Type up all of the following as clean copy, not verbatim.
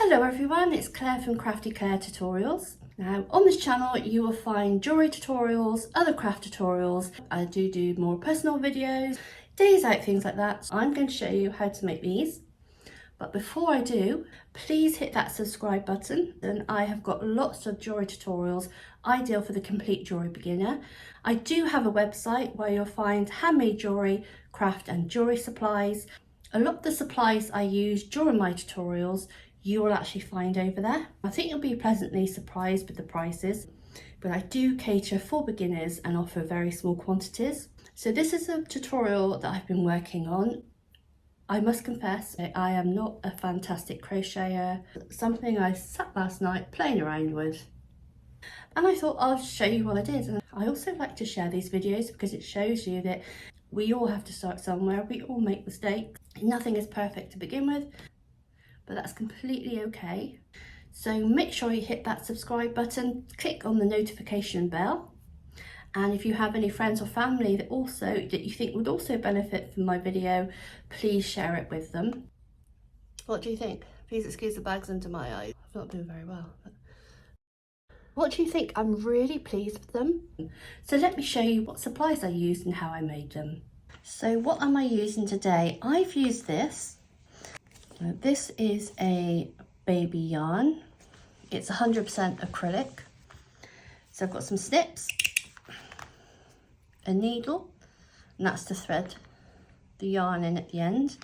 Hello everyone, it's Claire from Crafty Claire Tutorials. Now on this channel you will find jewellery tutorials, other craft tutorials. I do more personal videos, days out, things like that. So I'm going to show you how to make these. But before I do, please hit that subscribe button. And I have got lots of jewellery tutorials, ideal for the complete jewellery beginner. I do have a website where you'll find handmade jewellery, craft and jewellery supplies. A lot of the supplies I use during my tutorials you will actually find over there. I think you'll be pleasantly surprised with the prices, but I do cater for beginners and offer very small quantities. So this is a tutorial that I've been working on. I must confess, I am not a fantastic crocheter, something I sat last night playing around with. And I thought I'll show you what I did. And I also like to share these videos because it shows you that we all have to start somewhere, we all make mistakes. Nothing is perfect to begin with, but that's completely okay. So make sure you hit that subscribe button, click on the notification bell. And if you have any friends or family that you think would also benefit from my video, please share it with them. What do you think? Please excuse the bags under my eyes. I'm not doing very well. But what do you think? I'm really pleased with them. So let me show you what supplies I used and how I made them. So what am I using today? I've used this. This is a baby yarn. It's 100% acrylic. So I've got some snips, a needle, and that's to thread the yarn in at the end.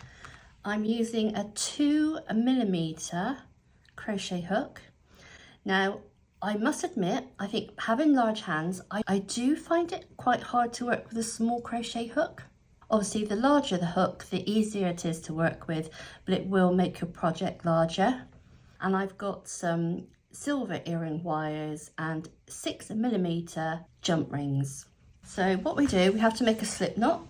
I'm using a 2mm crochet hook. Now, I must admit, I think having large hands, I do find it quite hard to work with a small crochet hook. Obviously, the larger the hook, the easier it is to work with, but it will make your project larger. And I've got some silver earring wires and 6mm jump rings. So what we do, we have to make a slip knot.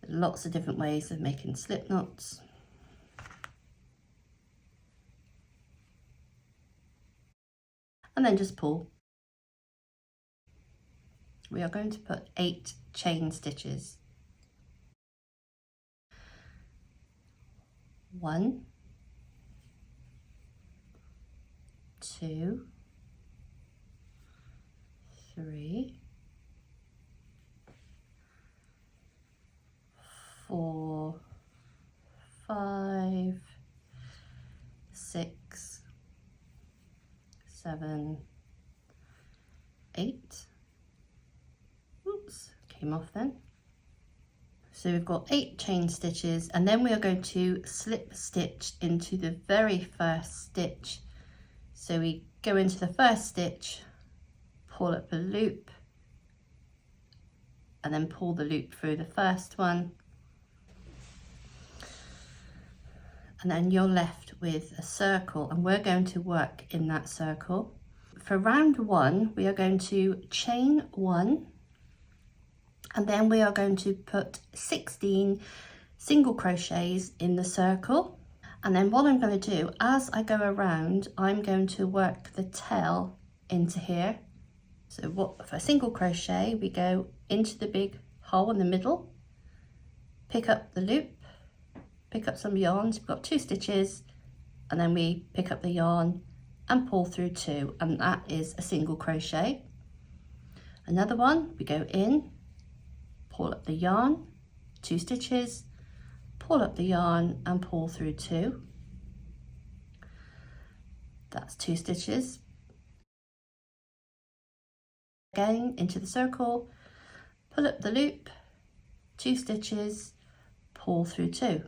Lots of different ways of making slip knots. And then just pull. We are going to put 8 chain stitches. 1, 2, 3, 4, 5, 6, 7, 8. Oops, came off then. So we've got 8 chain stitches, and then we are going to slip stitch into the very first stitch. So we go into the first stitch, pull up a loop, and then pull the loop through the first one. And then you're left with a circle, and we're going to work in that circle. For round 1, we are going to chain 1, and then we are going to put 16 single crochets in the circle. And then what I'm going to do, as I go around, I'm going to work the tail into here. So for a single crochet, we go into the big hole in the middle, pick up the loop, pick up some yarns. We've got 2 stitches, and then we pick up the yarn and pull through 2, and that is a single crochet. Another one, we go in, pull up the yarn, 2 stitches, pull up the yarn and pull through 2. That's 2 stitches. Again into the circle, pull up the loop, 2 stitches, pull through 2.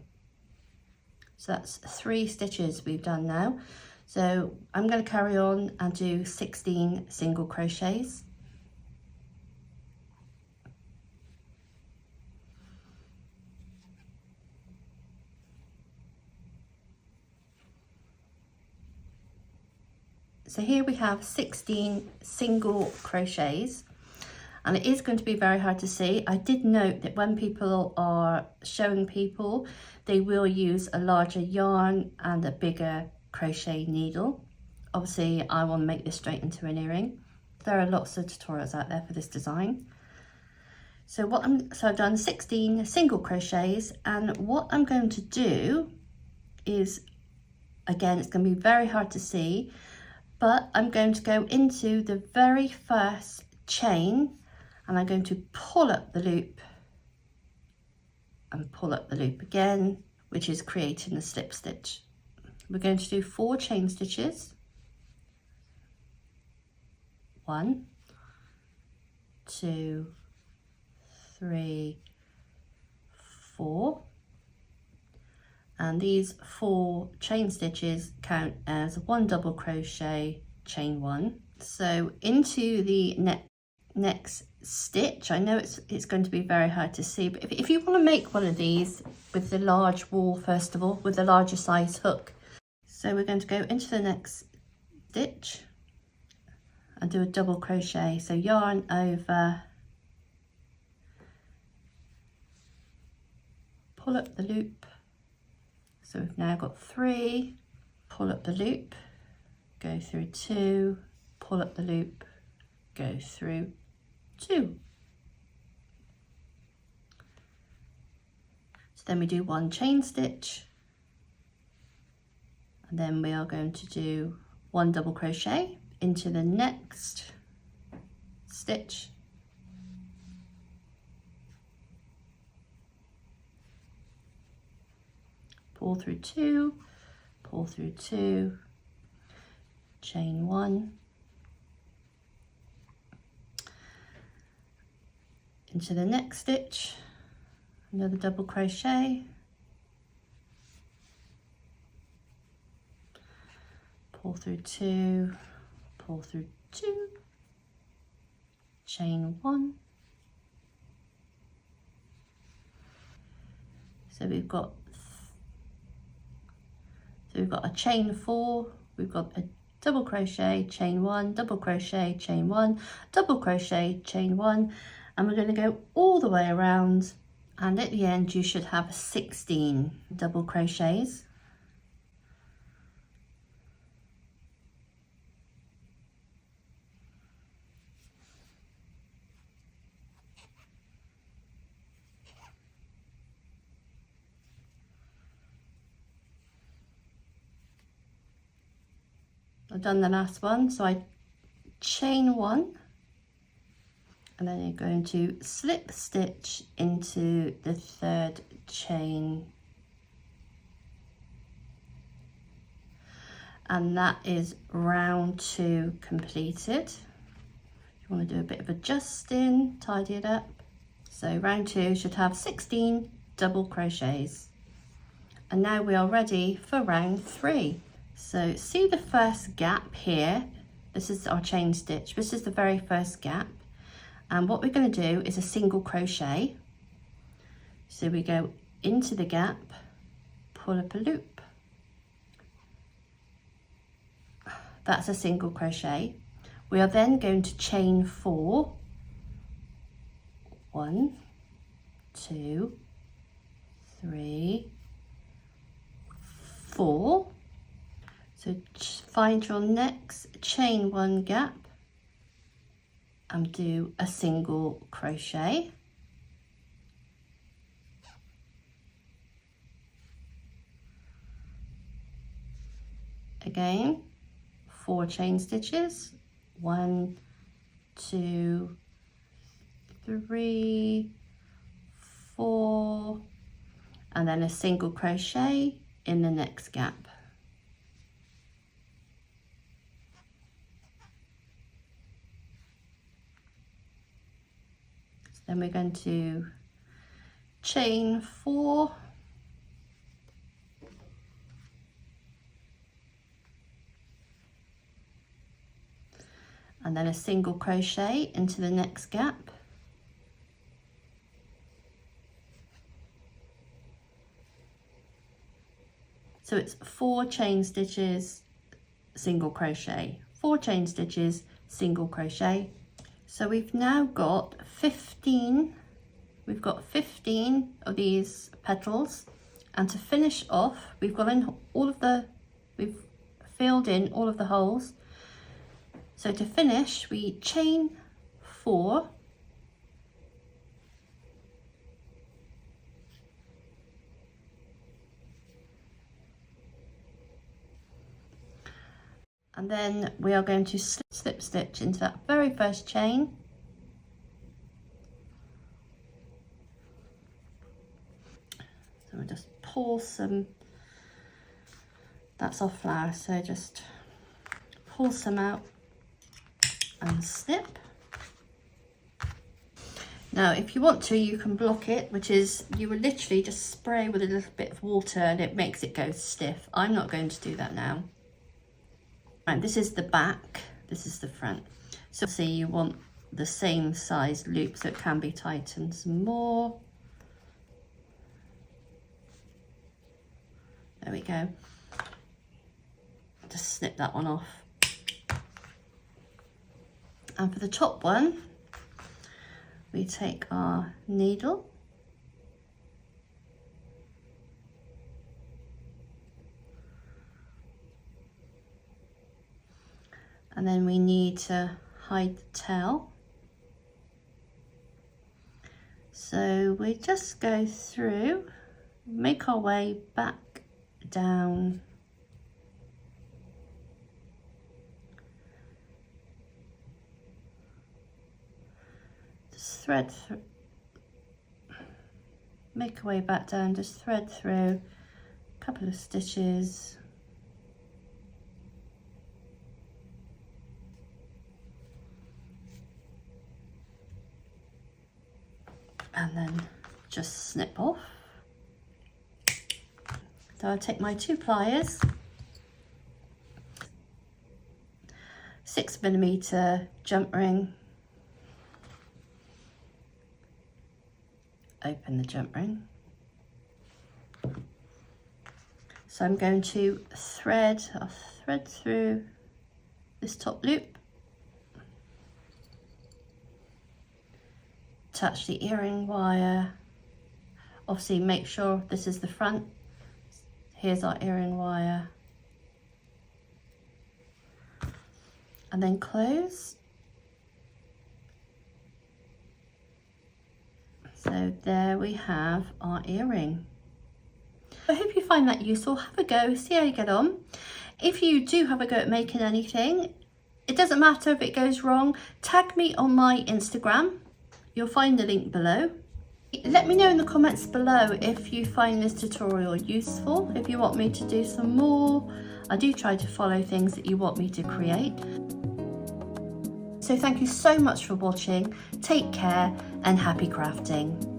So that's 3 stitches we've done now. So I'm going to carry on and do 16 single crochets. So here we have 16 single crochets, and it is going to be very hard to see. I did note that when people are showing people, they will use a larger yarn and a bigger crochet needle. Obviously, I want to make this straight into an earring. There are lots of tutorials out there for this design. So I've done 16 single crochets, and what I'm going to do is, again, it's going to be very hard to see, but I'm going to go into the very first chain and I'm going to pull up the loop and pull up the loop again, which is creating the slip stitch. We're going to do 4 chain stitches. 1, 2, 3, 4. And these 4 chain stitches count as 1 double crochet, chain 1. So into the next stitch, I know it's going to be very hard to see, but if you want to make one of these with the large wool, first of all, with the larger size hook. So we're going to go into the next stitch and do a double crochet. So yarn over, pull up the loop. So we've now got 3, pull up the loop, go through 2, pull up the loop, go through 2. So then we do 1 chain stitch, and then we are going to do 1 double crochet into the next stitch. Pull through 2, pull through 2, chain 1, into the next stitch, another double crochet, pull through 2, pull through 2, chain 1. So we've got a chain 4, we've got a double crochet, chain 1, double crochet, chain 1, double crochet, chain 1, and we're going to go all the way around, and at the end you should have 16 double crochets. I've done the last one, so I chain 1, and then you're going to slip stitch into the 3rd chain, and that is round 2 completed. If you want to do a bit of adjusting, tidy it up. So round 2 should have 16 double crochets, and now we are ready for round 3. So see the first gap here, this is our chain stitch, this is the very first gap, and what we're going to do is a single crochet. So we go into the gap, pull up a loop, that's a single crochet. We are then going to chain 4, 1, 2, 3, 4. So find your next chain 1 gap and do a single crochet. Again, 4 chain stitches, 1, 2, 3, 4, and then a single crochet in the next gap. Then we're going to chain 4, and then a single crochet into the next gap. So it's 4 chain stitches, single crochet, 4 chain stitches, single crochet. So we've now got 15, we've got 15 of these petals, and to finish off, we've got in we've filled in all of the holes. So to finish, we chain 4, And then we are going to slip stitch into that very first chain. So we'll just pull some, that's our flower, so just pull some out and snip. Now if you want to, you can block it, which is you will literally just spray with a little bit of water and it makes it go stiff. I'm not going to do that now. Right, this is the back, this is the front. So see, you want the same size loop so it can be tightened some more. There we go. Just snip that one off. And for the top one, we take our needle and then we need to hide the tail. So we just go through, make our way back down. Just thread through, make our way back down, just thread through a couple of stitches. And then just snip off. So I'll take my 2 pliers, 6mm jump ring, open the jump ring. So I'm going to I'll thread through this top loop, touch the earring wire, obviously make sure this is the front. Here's our earring wire, and then close. So there we have our earring. I hope you find that useful. Have a go, see how you get on. If you do have a go at making anything, it doesn't matter if it goes wrong, tag me on my Instagram. You'll find the link below. Let me know in the comments below if you find this tutorial useful, if you want me to do some more. I do try to follow things that you want me to create. So thank you so much for watching. Take care and happy crafting.